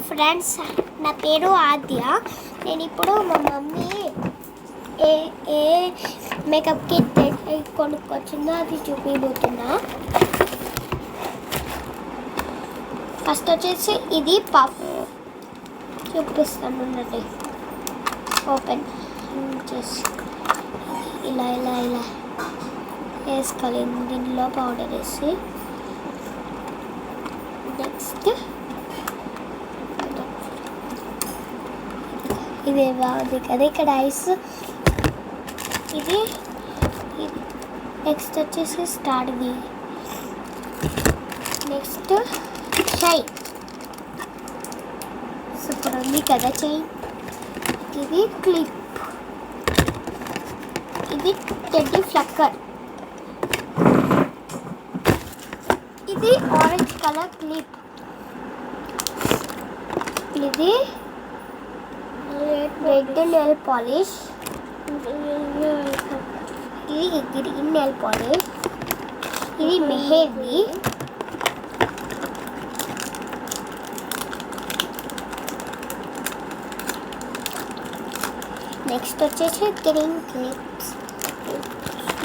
Friends, నా పేరు ఆద్య. నేను ఇప్పుడు మా మమ్మీ ఏ ఏ మేకప్ కిట్ కొనుక్కొచ్చిందో అది చూపిపోతున్నా. ఫస్ట్ వచ్చేసి ఇది పఫ్ చూపిస్తాను. ఓపెన్ చేసి ఇలా ఇలా ఇలా వేసుకోవాలి. దీనిలో పౌడర్ వేసి నెక్స్ట్ ఇది బాగుంది కదా, ఇక్కడ ఐస్. ఇది నెక్స్ట్ వచ్చేసి స్టార్ట్ది. నెక్స్ట్ చైన్, సూపర్ ఉంది కదా చైన్. ఇది క్లిప్, ఇది టెడ్డీ ఫ్లక్కర్, ఇది ఆరెంజ్ కలర్ క్లిప్, ఇది రెడ్ నెయిల్ పాలిష్, ఇది గ్రీన్ నెయిల్ పాలిష్, ఇది మెహందీ, నెక్స్ట్ వచ్చేసి గ్రీన్ క్లిప్స్,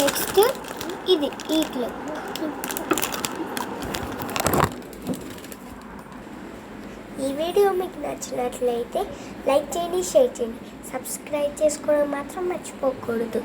నెక్స్ట్ ఇది ఈ క్లిప్. ఈ వీడియో మీకు నచ్చినట్లయితే లైక్ చేయండి, షేర్ చేయండి, సబ్స్క్రైబ్ చేసుకోవడం మాత్రం మర్చిపోకూడదు.